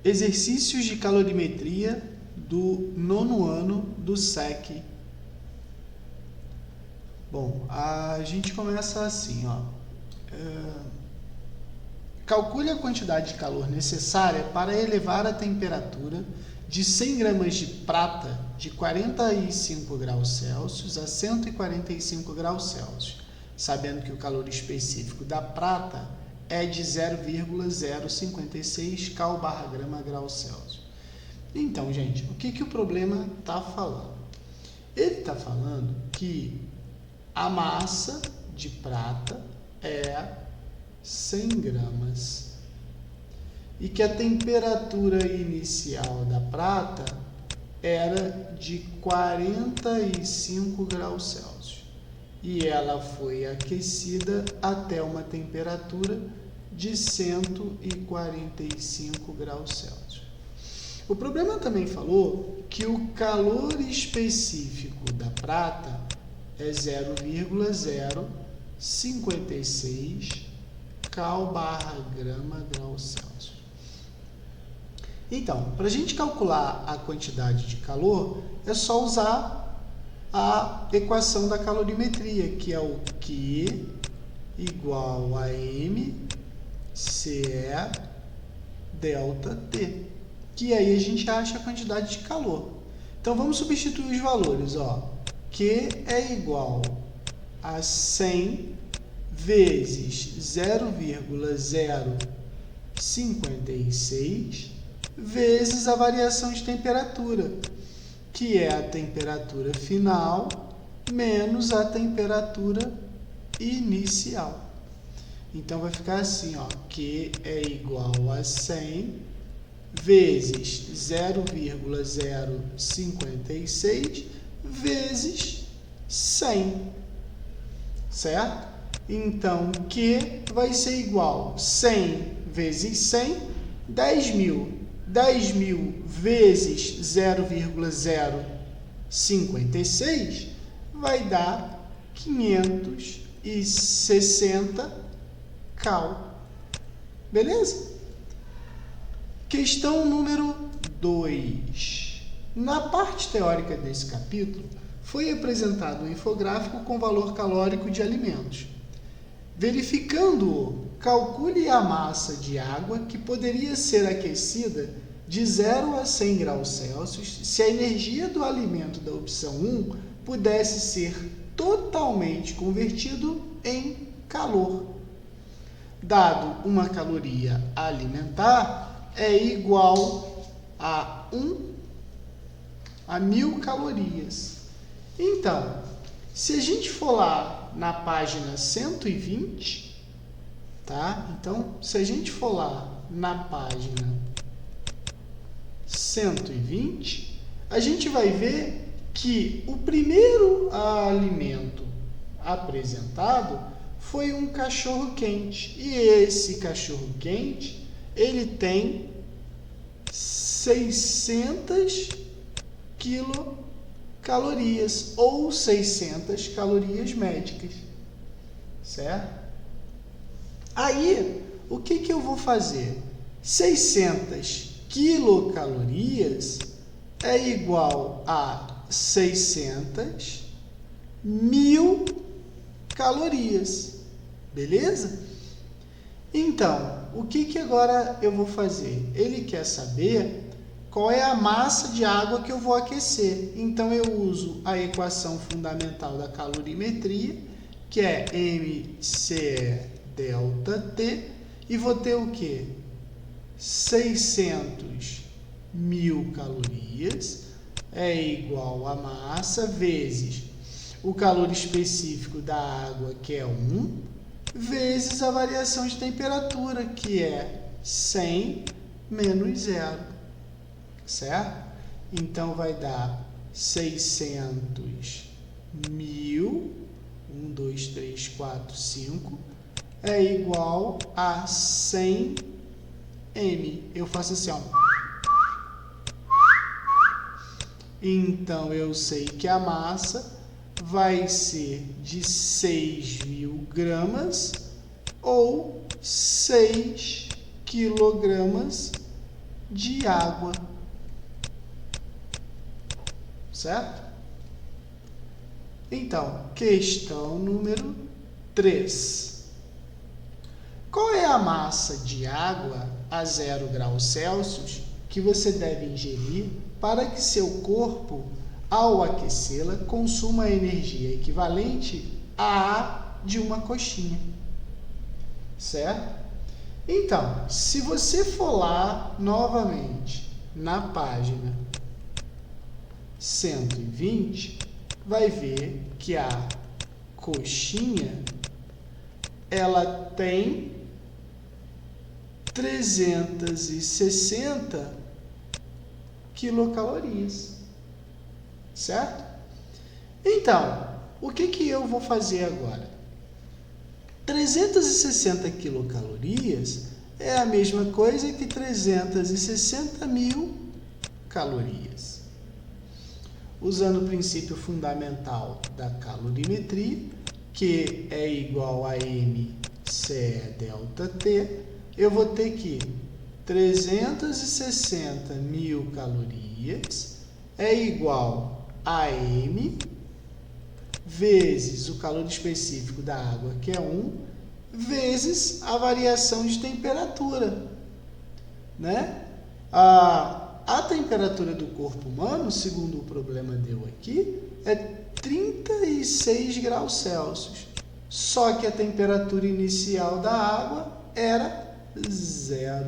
Exercícios de calorimetria do 9º ano do SEC. Bom, a gente começa assim, ó. Calcule a quantidade de calor necessária para elevar a temperatura de 100 gramas de prata de 45 graus Celsius a 145 graus Celsius, sabendo que o calor específico da prata é de 0,056 cal/grama/grau Celsius. Então, gente, o que o problema está falando? Ele está falando que a massa de prata é 100 gramas e que a temperatura inicial da prata era de 45 graus Celsius e ela foi aquecida até uma temperatura de 145 graus Celsius. O problema também falou que o calor específico da prata é 0,056 cal/grama/grau Celsius. Então, para a gente calcular a quantidade de calor, é só usar a equação da calorimetria, que é o Q igual a mCe delta T, que aí a gente acha a quantidade de calor. Então, vamos substituir os valores, ó. Q é igual a 100 vezes 0,056 vezes a variação de temperatura, que é a temperatura final menos a temperatura inicial. Então, vai ficar assim, ó, Q é igual a 100 vezes 0,056 vezes 100, certo? Então, Q vai ser igual a 100 vezes 100, 10.000. 10.000 vezes 0,056 vai dar 560 cal. Beleza? Questão número 2. Na parte teórica desse capítulo, foi apresentado um infográfico com valor calórico de alimentos. Verificando-o, calcule a massa de água que poderia ser aquecida de 0 a 100 graus Celsius se a energia do alimento da opção 1 pudesse ser totalmente convertido em calor. Dado uma caloria alimentar é igual a 1.000 calorias. Então, se a gente for lá na página 120, tá? Então, se a gente for lá na página 120, a gente vai ver que o primeiro alimento apresentado foi um cachorro-quente. E esse cachorro-quente, ele tem 600 quilocalorias ou 600 calorias médicas, certo? Aí, o que eu vou fazer? 600 quilocalorias é igual a 600.000 calorias, beleza? Então, o que agora eu vou fazer? Ele quer saber qual é a massa de água que eu vou aquecer. Então, eu uso a equação fundamental da calorimetria, que é mCe delta T, e vou ter o quê? 600.000 calorias é igual a massa vezes o calor específico da água, que é 1, vezes a variação de temperatura, que é 100 menos 0, certo? Então, vai dar 600.000, 1, 2, 3, 4, 5, é igual a 100 M. Eu faço assim, ó. Então, eu sei que a massa vai ser de 6.000 gramas ou 6 quilogramas de água. Certo? Então, questão número 3. Qual é a massa de água a 0 graus Celsius que você deve ingerir para que seu corpo, ao aquecê-la, consuma a energia equivalente a de uma coxinha? Certo? Então, se você for lá novamente na página 120, vai ver que a coxinha ela tem 360 quilocalorias, certo? Então, o que eu vou fazer agora? 360 quilocalorias é a mesma coisa que 360 mil calorias. Usando o princípio fundamental da calorimetria, Q é igual a mCe delta T, eu vou ter que 360 mil calorias é igual a M vezes o calor específico da água, que é 1, vezes a variação de temperatura, né? A temperatura do corpo humano, segundo o problema deu aqui, é 36 graus Celsius. Só que a temperatura inicial da água era 0,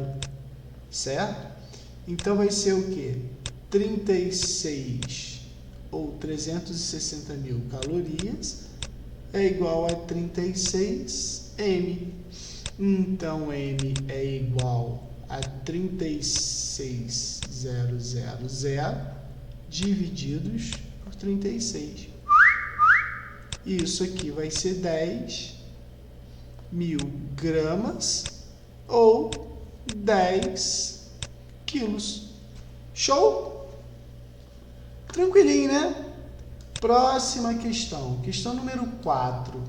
certo? Então vai ser o quê? 36 ou 360 mil calorias é igual a 36 M. Então, M é igual a 36.000 divididos por 36. Isso aqui vai ser 10.000 gramas ou 10 quilos. Show? Tranquilinho, né? Próxima questão. Questão número 4.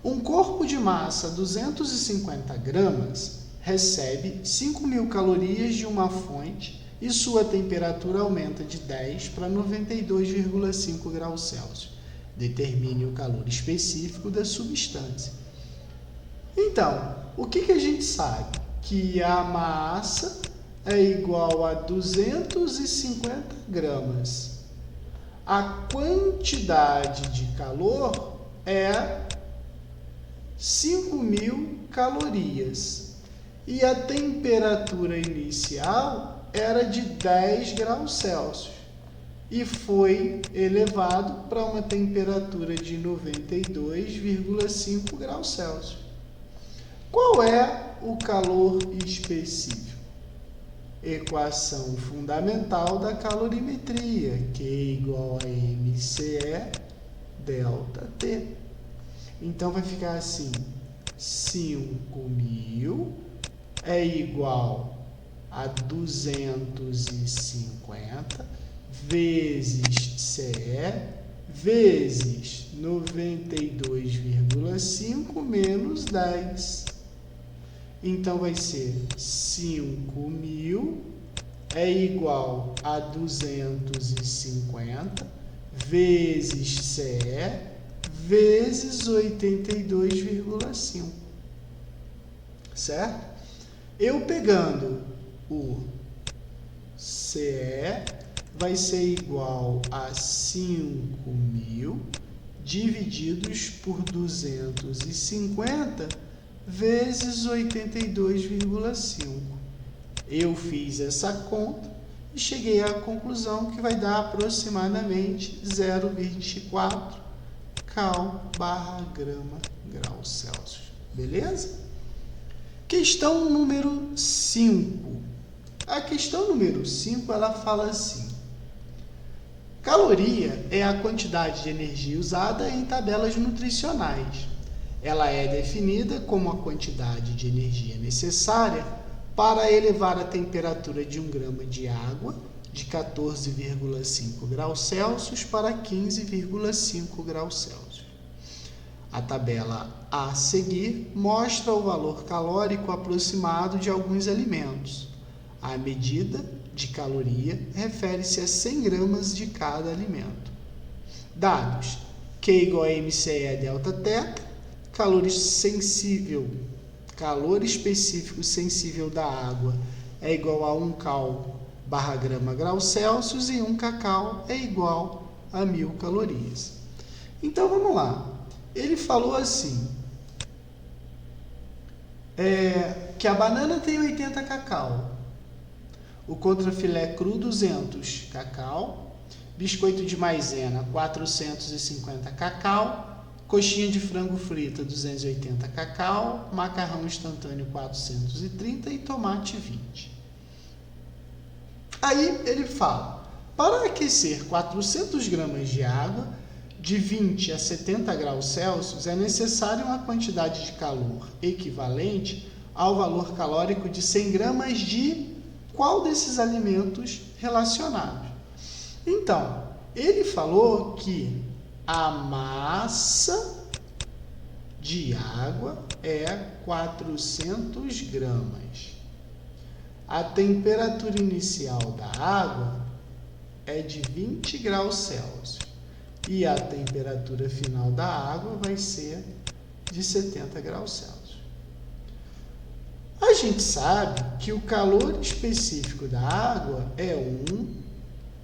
Um corpo de massa 250 gramas recebe 5.000 calorias de uma fonte e sua temperatura aumenta de 10 para 92,5 graus Celsius. Determine o calor específico da substância. Então, o que a gente sabe? Que a massa é igual a 250 gramas. A quantidade de calor é 5.000 calorias. E a temperatura inicial era de 10 graus Celsius. E foi elevado para uma temperatura de 92,5 graus Celsius. Qual é o calor específico? Equação fundamental da calorimetria, Q igual a mCe delta T. Então, vai ficar assim, 5.000 é igual a 250 vezes CE vezes 92,5 menos 10. Então, vai ser 5.000 é igual a 250 vezes CE vezes 82,5. Certo? Eu pegando o CE vai ser igual a 5.000 divididos por 250 vezes 82,5. Eu fiz essa conta e cheguei à conclusão que vai dar aproximadamente 0,24 cal/grama/grau Celsius. Beleza? Questão número 5. A questão número 5, ela fala assim: caloria é a quantidade de energia usada em tabelas nutricionais. Ela é definida como a quantidade de energia necessária para elevar a temperatura de 1 grama de água de 14,5 graus Celsius para 15,5 graus Celsius. A tabela a seguir mostra o valor calórico aproximado de alguns alimentos. A A medida de caloria refere-se a 100 gramas de cada alimento. Dados: Q igual a MCE delta θ, calor específico sensível da água é igual a 1 cal/grama grau Celsius e 1 cacau é igual a 1000 calorias. Então, vamos lá. Ele falou assim, que a banana tem 80 cacau, o contrafilé cru 200 cacau, biscoito de maisena 450 cacau, coxinha de frango frita 280 cacau, macarrão instantâneo 430 e tomate 20. Aí ele fala, para aquecer 400 gramas de água de 20 a 70 graus Celsius é necessária uma quantidade de calor equivalente ao valor calórico de 100 gramas de qual desses alimentos relacionados? Então, ele falou que a massa de água é 400 gramas. A temperatura inicial da água é de 20 graus Celsius. E a temperatura final da água vai ser de 70 graus Celsius. A gente sabe que o calor específico da água é 1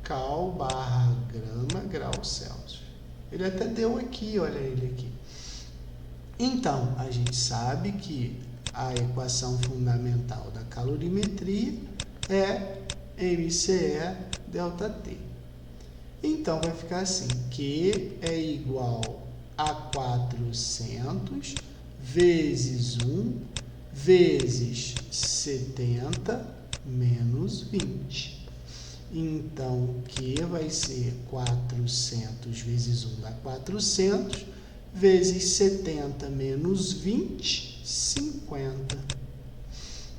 cal/grama grau Celsius. Ele até deu aqui, olha ele aqui. Então, a gente sabe que a equação fundamental da calorimetria é MCE delta T. Então, vai ficar assim, Q é igual a 400 vezes 1 vezes 70 menos 20. Então, Q vai ser 400 vezes 1 dá 400, vezes 70 menos 20, 50.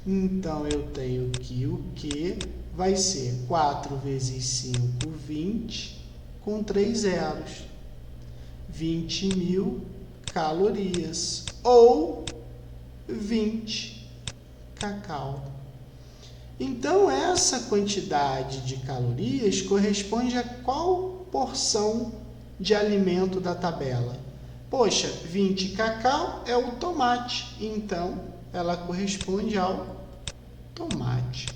Então, eu tenho que o Q vai ser 4 vezes 5, 20, com 3 zeros. 20.000 calorias, ou 20 cacau. Então, essa quantidade de calorias corresponde a qual porção de alimento da tabela? Poxa, 20 cacau é o tomate, então ela corresponde ao tomate.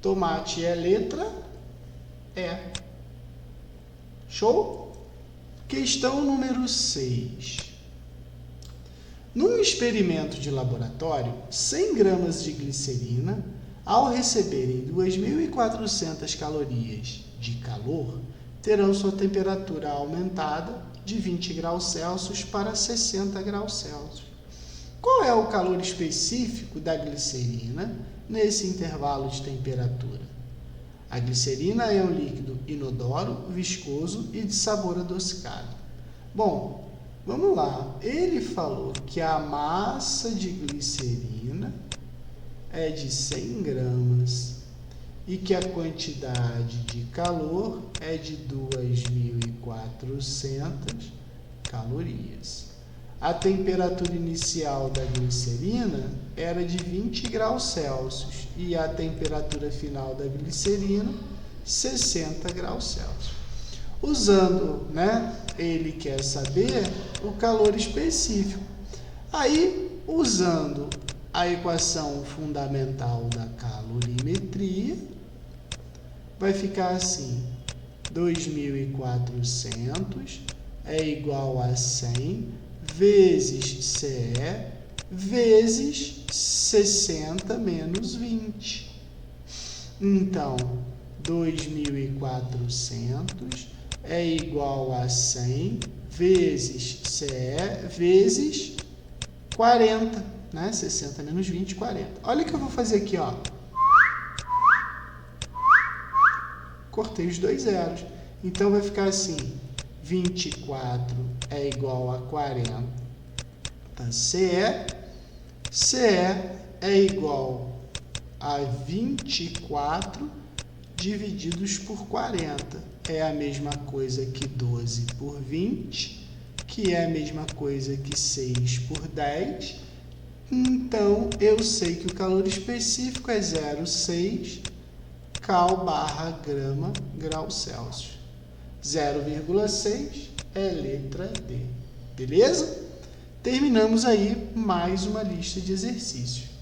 Tomate é letra E. Show? Questão número 6. Num experimento de laboratório, 100 gramas de glicerina, ao receberem 2.400 calorias de calor, terão sua temperatura aumentada de 20 graus Celsius para 60 graus Celsius. Qual é o calor específico da glicerina nesse intervalo de temperatura? A glicerina é um líquido inodoro, viscoso e de sabor adocicado. Bom, vamos lá. Ele falou que a massa de glicerina é de 100 gramas e que a quantidade de calor é de 2.400 calorias. A temperatura inicial da glicerina era de 20 graus Celsius e a temperatura final da glicerina 60 graus Celsius. Usando, ele quer saber o calor específico. Aí, usando a equação fundamental da calorimetria, vai ficar assim: 2.400 é igual a 100 vezes CE vezes 60 menos 20. Então, 2.400 é igual a 100 vezes CE vezes 40, 60 menos 20, 40. Olha o que eu vou fazer aqui, ó. Cortei os dois zeros. Então, vai ficar assim: 24 é igual a 40 CE. CE é igual a 24 divididos por 40. É a mesma coisa que 12 por 20, que é a mesma coisa que 6 por 10, Então, eu sei que o calor específico é 0,6 cal/grama grau Celsius. 0,6 é letra D. Beleza? Terminamos aí mais uma lista de exercícios.